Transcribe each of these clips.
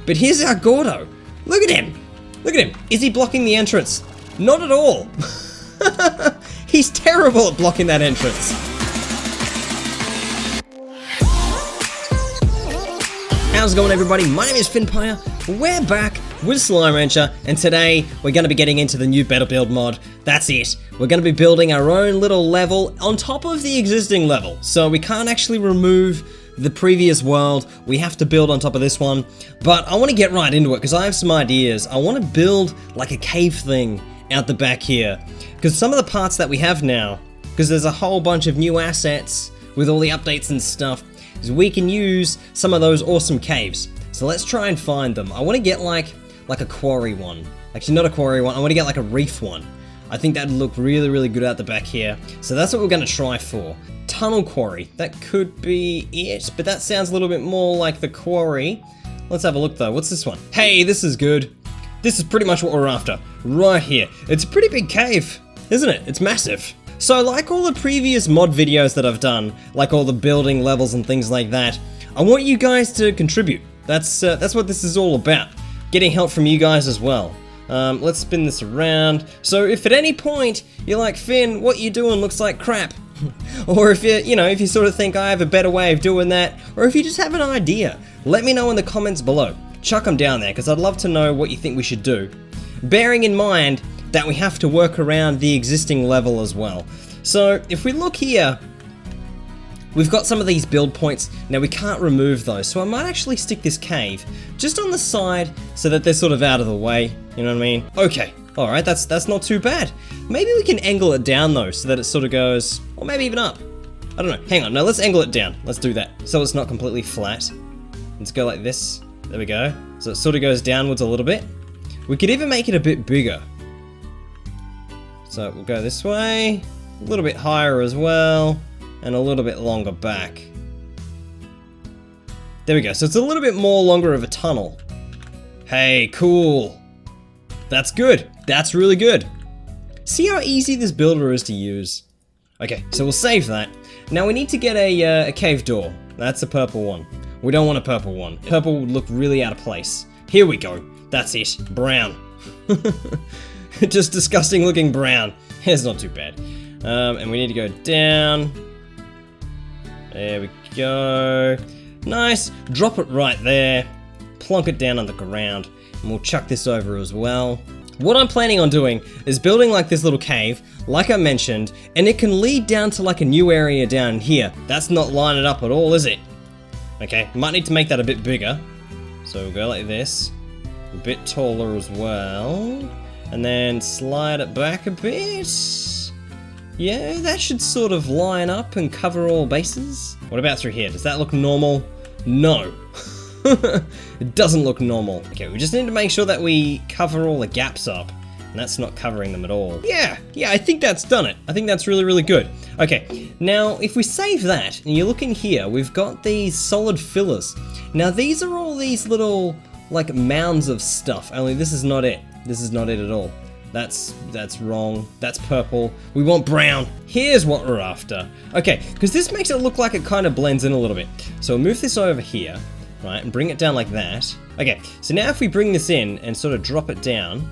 But here's our Gordo. Look at him. Look at him. Is he blocking the entrance? Not at all. He's terrible at blocking that entrance. How's it going, everybody? My name is Fynnpire. We're back with Slime Rancher, and today we're going to be getting into the new BetterBuild mod. That's it. We're going to be building our own little level on top of the existing level. So we can't actually remove the previous world. We have to build on top of this one. But I want to get right into it because I have some ideas. I want to build like a cave thing out the back here. Because some of the parts that we have now, because there's a whole bunch of new assets with all the updates and stuff, is we can use some of those awesome caves. So let's try and find them. I want to get like a quarry one. Actually, not a quarry one. I want to get like a reef one. I think that'd look really, really good out the back here. So that's what we're going to try for. Tunnel quarry. That could be it, but that sounds a little bit more like the quarry. Let's have a look though. What's this one? Hey, this is good. This is pretty much what we're after. Right here. It's a pretty big cave, isn't it? It's massive. So like all the previous mod videos that I've done, like all the building levels and things like that, I want you guys to contribute. That's what this is all about. Getting help from you guys as well. Let's spin this around. So if at any point you're like, Finn, what you're doing looks like crap. Or if if you sort of think I have a better way of doing that, or if you just have an idea, let me know in the comments below. Chuck them down there, because I'd love to know what you think we should do. Bearing in mind that we have to work around the existing level as well. So if we look here, we've got some of these build points. Now we can't remove those, so I might actually stick this cave just on the side so that they're sort of out of the way, you know what I mean? Okay, alright, that's not too bad. Maybe we can angle it down though, so that it sort of goes, or maybe even up. I don't know, hang on, no, let's angle it down. Let's do that, so it's not completely flat. Let's go like this, there we go. So it sort of goes downwards a little bit. We could even make it a bit bigger. So we'll go this way, a little bit higher as well, and a little bit longer back. There we go, so it's a little bit more longer of a tunnel. Hey, cool. That's good, that's really good. See how easy this builder is to use. Okay, so we'll save that. Now we need to get a cave door. That's a purple one. We don't want a purple one. Purple would look really out of place. Here we go, that's it, brown. Just disgusting looking brown. It's not too bad. And we need to go down. There we go. Nice. Drop it right there. Plunk it down on the ground. And we'll chuck this over as well. What I'm planning on doing is building like this little cave, like I mentioned, and it can lead down to like a new area down here. That's not lining up at all, is it? Okay, might need to make that a bit bigger. So we'll go like this. A bit taller as well. And then slide it back a bit. Yeah, that should sort of line up and cover all bases. What about through here? Does that look normal? No. It doesn't look normal. Okay, we just need to make sure that we cover all the gaps up. And that's not covering them at all. Yeah, I think that's done it. I think that's really, really good. Okay, now if we save that, and you look in here, we've got these solid fillers. Now these are all these little, like, mounds of stuff, only this is not it. This is not it at all. That's wrong. That's purple. We want brown. Here's what we're after. Okay, because this makes it look like it kind of blends in a little bit. So we'll move this over here, right, and bring it down like that. Okay, so now if we bring this in and sort of drop it down,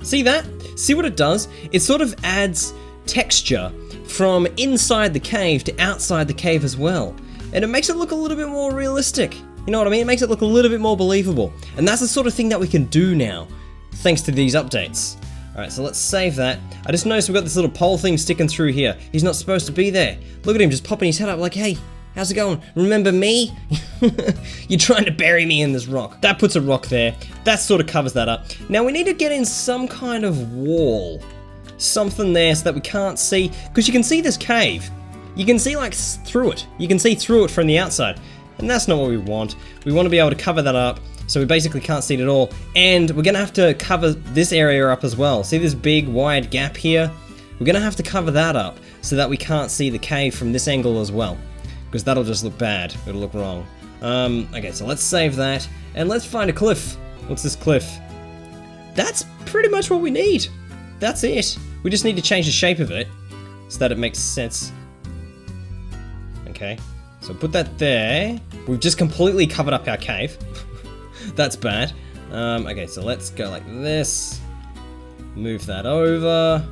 see that? See what it does? It sort of adds texture from inside the cave to outside the cave as well. And it makes it look a little bit more realistic. You know what I mean? It makes it look a little bit more believable. And that's the sort of thing that we can do now, thanks to these updates. Alright, so let's save that. I just noticed we've got this little pole thing sticking through here. He's not supposed to be there. Look at him just popping his head up like, hey, how's it going? Remember me? You're trying to bury me in this rock. That puts a rock there. That sort of covers that up. Now we need to get in some kind of wall. Something there so that we can't see, because you can see this cave. You can see like through it. You can see through it from the outside. And that's not what we want. We want to be able to cover that up, so we basically can't see it at all. And we're gonna have to cover this area up as well. See this big wide gap here? We're gonna have to cover that up so that we can't see the cave from this angle as well, because that'll just look bad. It'll look wrong. Okay, so let's save that, and let's find a cliff. What's this cliff? That's pretty much what we need. That's it. We just need to change the shape of it so that it makes sense. Okay, so put that there. We've just completely covered up our cave. That's bad. Okay, so let's go like this. Move that over.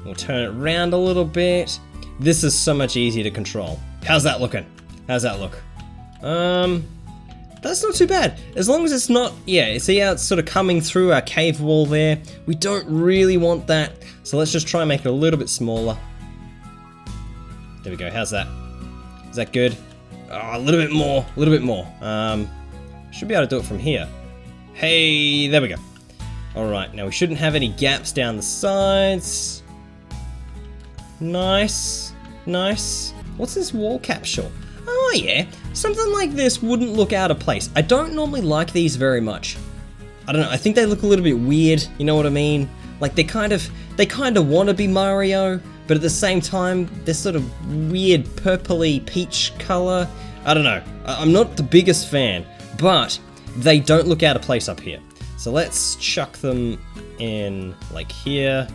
We'll turn it around a little bit. This is so much easier to control. How's that looking? How's that look? That's not too bad. As long as it's not, yeah, see how it's sort of coming through our cave wall there? We don't really want that. So let's just try and make it a little bit smaller. There we go, how's that? Is that good? Oh, a little bit more, a little bit more. Should be able to do it from here. Hey, there we go. All right, now we shouldn't have any gaps down the sides. Nice, nice. What's this wall capsule? Oh yeah, something like this wouldn't look out of place. I don't normally like these very much. I don't know, I think they look a little bit weird, you know what I mean? Like they kind of want to be Mario, but at the same time, they're sort of weird purpley peach color. I don't know, I'm not the biggest fan, but they don't look out of place up here. So let's chuck them in like here.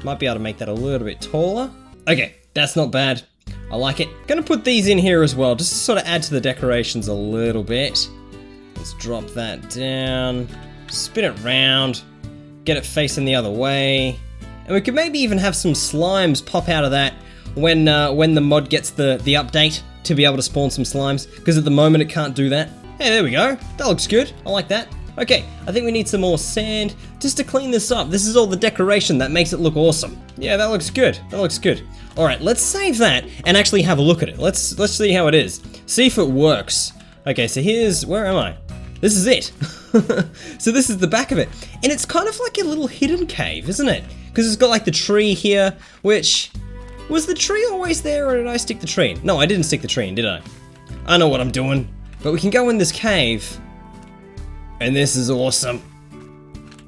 Might be able to make that a little bit taller. Okay, that's not bad. I like it. Gonna put these in here as well, just to sort of add to the decorations a little bit. Let's drop that down, spin it round, get it facing the other way. And we could maybe even have some slimes pop out of that when the mod gets the update to be able to spawn some slimes, because at the moment it can't do that. Hey, there we go. That looks good. I like that. Okay, I think we need some more sand just to clean this up. This is all the decoration that makes it look awesome. Yeah, that looks good. That looks good. All right, let's save that and actually have a look at it. Let's see how it is. See if it works. Okay, so here's, where am I? This is it. So this is the back of it. And it's kind of like a little hidden cave, isn't it? Because it's got like the tree here, which, was the tree always there or did I stick the tree in? No, I didn't stick the tree in, did I? I know what I'm doing. But we can go in this cave. And this is awesome.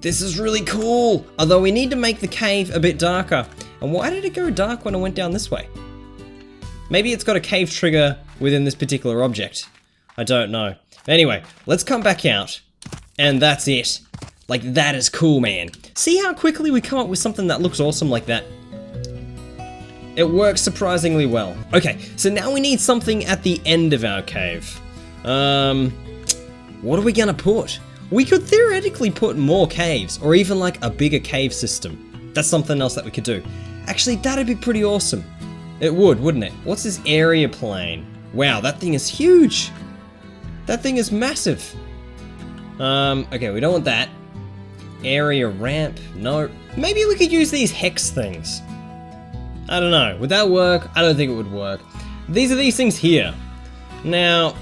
This is really cool. Although we need to make the cave a bit darker. And why did it go dark when I went down this way? Maybe it's got a cave trigger within this particular object. I don't know. Anyway, let's come back out. And that's it. Like, that is cool, man. See how quickly we come up with something that looks awesome like that? It works surprisingly well. Okay, so now we need something at the end of our cave. What are we gonna put? We could theoretically put more caves, or even like a bigger cave system. That's something else that we could do. Actually, that'd be pretty awesome. It would, wouldn't it? What's this area plane? Wow, that thing is huge. That thing is massive. Okay, we don't want that. Area ramp, no. Maybe we could use these hex things. I don't know, would that work? I don't think it would work. These are these things here. Now,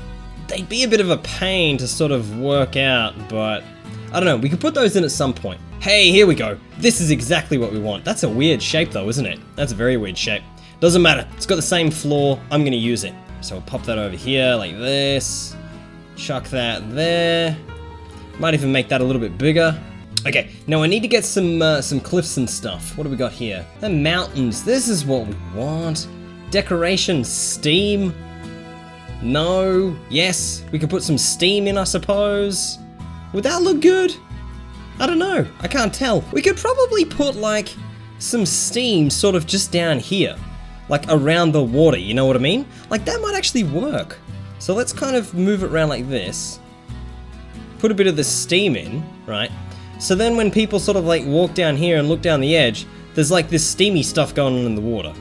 they'd be a bit of a pain to sort of work out, but I don't know, we could put those in at some point. Hey, here we go. This is exactly what we want. That's a weird shape though, isn't it? That's a very weird shape. Doesn't matter, it's got the same floor, I'm gonna use it. So we'll pop that over here like this. Chuck that there. Might even make that a little bit bigger. Okay, now I need to get some cliffs and stuff. What do we got here? The mountains, this is what we want. Decoration, steam. No, yes, we could put some steam in, I suppose. Would that look good? I don't know, I can't tell. We could probably put like some steam sort of just down here, like around the water, you know what I mean? Like that might actually work. So let's kind of move it around like this. Put a bit of the steam in, right? So then when people sort of like walk down here and look down the edge, there's like this steamy stuff going on in the water.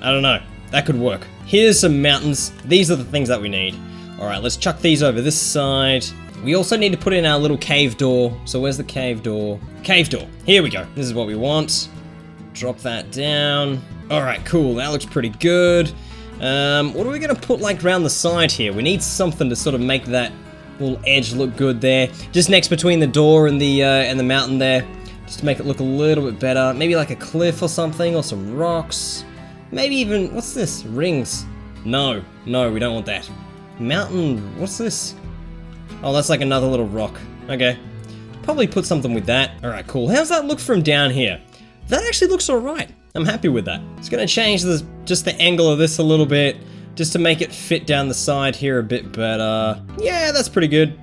I don't know, that could work. Here's some mountains. These are the things that we need. All right, let's chuck these over this side. We also need to put in our little cave door. So where's the cave door? Cave door, here we go. This is what we want. Drop that down. All right, cool, that looks pretty good. What are we gonna put like around the side here? We need something to sort of make that little edge look good there. Just next between the door and the mountain there. Just to make it look a little bit better. Maybe like a cliff or something, or some rocks. Maybe even, what's this? Rings. No, we don't want that. Mountain, what's this? Oh, that's like another little rock. Okay. Probably put something with that. All right, cool. How's that look from down here? That actually looks all right. I'm happy with that. It's gonna change just the angle of this a little bit, just to make it fit down the side here a bit better. Yeah, that's pretty good.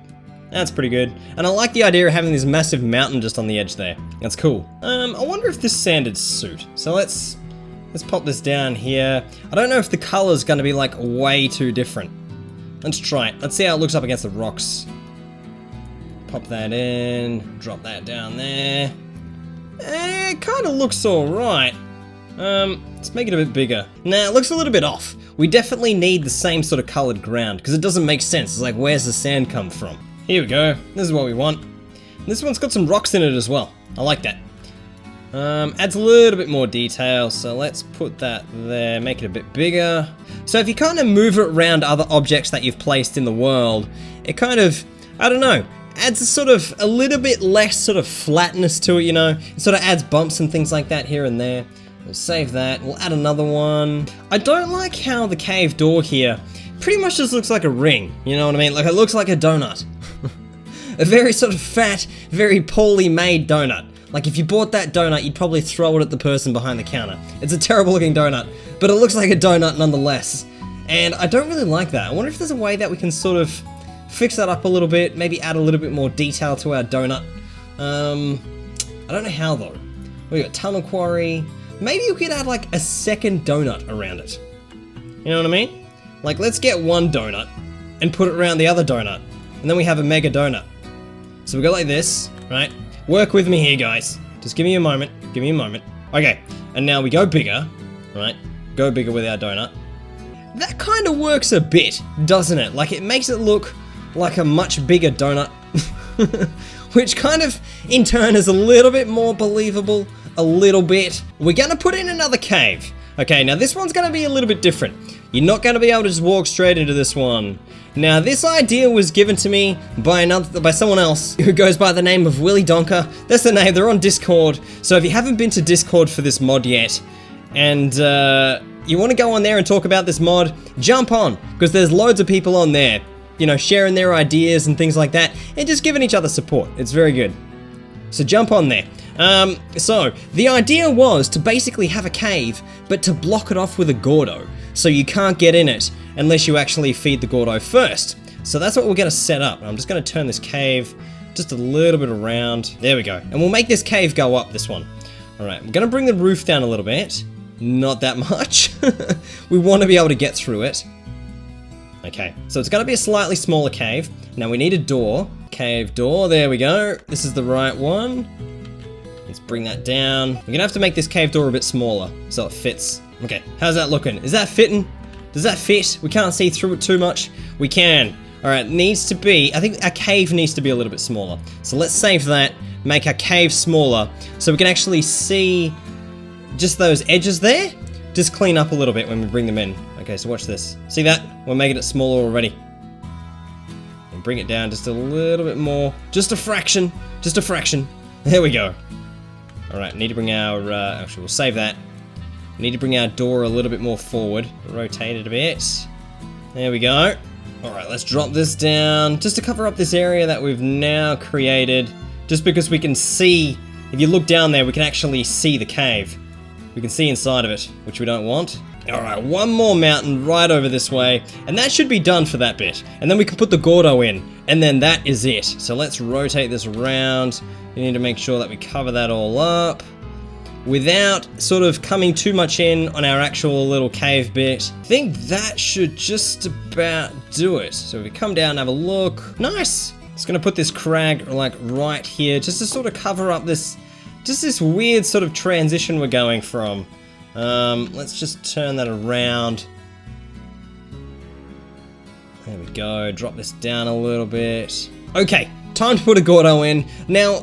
That's pretty good. And I like the idea of having this massive mountain just on the edge there. That's cool. I wonder if this sanded suit. So let's pop this down here. I don't know if the color's gonna be like way too different. Let's try it. Let's see how it looks up against the rocks. Pop that in. Drop that down there. It kind of looks alright. Let's make it a bit bigger. Nah, it looks a little bit off. We definitely need the same sort of colored ground, because it doesn't make sense. It's like, where's the sand come from? Here we go. This is what we want. This one's got some rocks in it as well. I like that. Adds a little bit more detail, so let's put that there, make it a bit bigger. So if you kind of move it around other objects that you've placed in the world, it kind of, I don't know, adds a sort of, a little bit less sort of flatness to it, you know? It sort of adds bumps and things like that here and there. We'll save that, we'll add another one. I don't like how the cave door here pretty much just looks like a ring, you know what I mean? Like, it looks like a donut. A very sort of fat, very poorly made donut. Like, if you bought that donut, you'd probably throw it at the person behind the counter. It's a terrible looking donut, but it looks like a donut nonetheless. And I don't really like that. I wonder if there's a way that we can sort of fix that up a little bit, maybe add a little bit more detail to our donut. I don't know how though. We got tunnel quarry. Maybe you could add like a second donut around it. You know what I mean? Like, let's get one donut and put it around the other donut. And then we have a mega donut. So we go like this, right? Work with me here, guys. Just give me a moment. Give me a moment. Okay, and now we go bigger, right? Go bigger with our donut. That kind of works a bit, doesn't it? Like, it makes it look like a much bigger donut. Which kind of, in turn, is a little bit more believable. A little bit. We're gonna put in another cave. Okay, now this one's gonna be a little bit different. You're not gonna be able to just walk straight into this one. Now, this idea was given to me by someone else who goes by the name of Willy Donker. That's the name. They're on Discord. So if you haven't been to Discord for this mod yet, and you want to go on there and talk about this mod, jump on, because there's loads of people on there, you know, sharing their ideas and things like that, and just giving each other support. It's very good. So jump on there. So the idea was to basically have a cave, but to block it off with a Gordo, so you can't get in it unless you actually feed the Gordo first. So that's what we're going to set up. I'm just going to turn this cave just a little bit around. There we go. And we'll make this cave go up, this one. All right, I'm going to bring the roof down a little bit. Not that much. We want to be able to get through it. Okay, so it's going to be a slightly smaller cave. Now we need a door. Cave door, there we go. This is the right one. Let's bring that down. We're going to have to make this cave door a bit smaller so it fits. Okay, how's that looking? Is that fitting? Does that fit? We can't see through it too much. We can. All right, needs to be, I think our cave needs to be a little bit smaller. So let's save that, make our cave smaller so we can actually see just those edges there. Just clean up a little bit when we bring them in. Okay, so watch this. See that? We're making it smaller already. And bring it down just a little bit more. Just a fraction. Just a fraction. There we go. All right, need to bring our, actually we'll save that. Need to bring our door a little bit more forward. Rotate it a bit. There we go. All right, let's drop this down just to cover up this area that we've now created. Just because we can see, if you look down there, we can actually see the cave. We can see inside of it, which we don't want. All right, one more mountain right over this way, and that should be done for that bit. And then we can put the Gordo in, and then that is it. So let's rotate this around. We need to make sure that we cover that all up without sort of coming too much in on our actual little cave bit. I think that should just about do it. So if we come down and have a look. Nice! Just gonna put this crag like right here just to sort of cover up this, just this weird sort of transition we're going from. Let's just turn that around. There we go, drop this down a little bit. Okay, time to put a Gordo in. Now,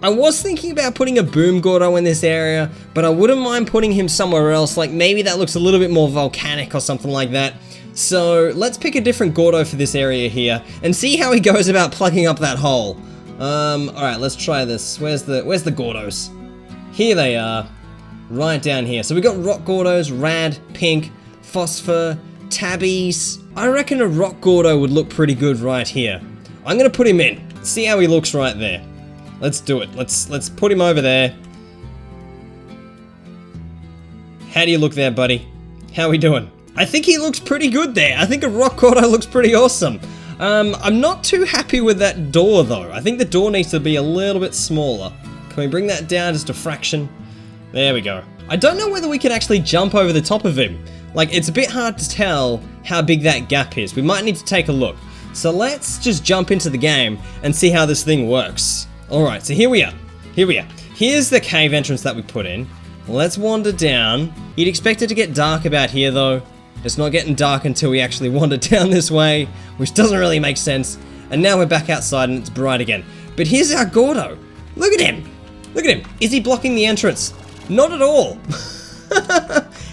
I was thinking about putting a boom Gordo in this area, but I wouldn't mind putting him somewhere else, like maybe that looks a little bit more volcanic or something like that. So let's pick a different Gordo for this area here, and see how he goes about plugging up that hole. Alright, let's try this. Where's the Gordos? Here they are, right down here. So we got rock Gordos, rad, pink, phosphor, tabbies. I reckon a rock Gordo would look pretty good right here. I'm gonna put him in, see how he looks right there. Let's do it. Let's put him over there. How do you look there, buddy? How are we doing? I think he looks pretty good there. I think a rock Gordo looks pretty awesome. I'm not too happy with that door though. I think the door needs to be a little bit smaller. Can we bring that down just a fraction? There we go. I don't know whether we can actually jump over the top of him. Like, it's a bit hard to tell how big that gap is. We might need to take a look. So let's just jump into the game and see how this thing works. Alright, so here we are. Here's the cave entrance that we put in. Let's wander down. You'd expect it to get dark about here though. It's not getting dark until we actually wander down this way, which doesn't really make sense. And now we're back outside and it's bright again. But here's our Gordo. Look at him. Look at him. Is he blocking the entrance? Not at all.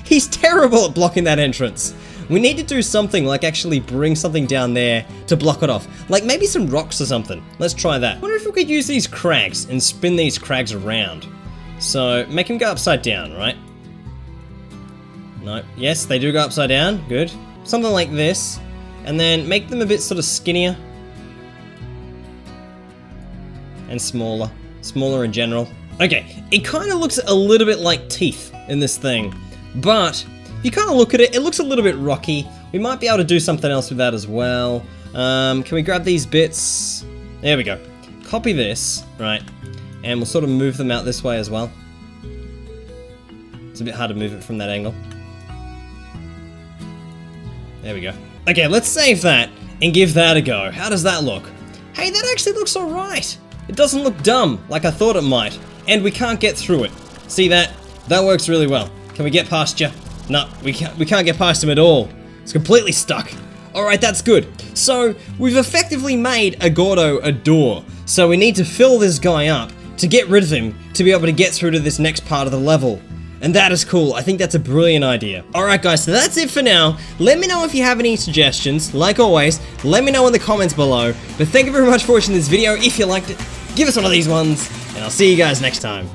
He's terrible at blocking that entrance. We need to do something like actually bring something down there to block it off. Like maybe some rocks or something. Let's try that. I wonder if we could use these crags and spin these crags around. So make him go upside down, right? No. Yes, they do go upside down. Good. Something like this. And then make them a bit sort of skinnier. And smaller. Smaller in general. Okay, it kind of looks a little bit like teeth in this thing. But if you kind of look at it, it looks a little bit rocky. We might be able to do something else with that as well. Can we grab these bits? There we go. Copy this, right? And we'll sort of move them out this way as well. It's a bit hard to move it from that angle. There we go. Okay, let's save that and give that a go. How does that look? Hey, that actually looks alright. It doesn't look dumb like I thought it might. And we can't get through it. See that? That works really well. Can we get past you? No, we can't get past him at all. It's completely stuck. Alright, that's good. So, we've effectively made a Gordo a door. So we need to fill this guy up to get rid of him to be able to get through to this next part of the level. And that is cool. I think that's a brilliant idea. Alright guys, so that's it for now. Let me know if you have any suggestions. Like always, let me know in the comments below. But thank you very much for watching this video. If you liked it, give us one of these ones. And I'll see you guys next time.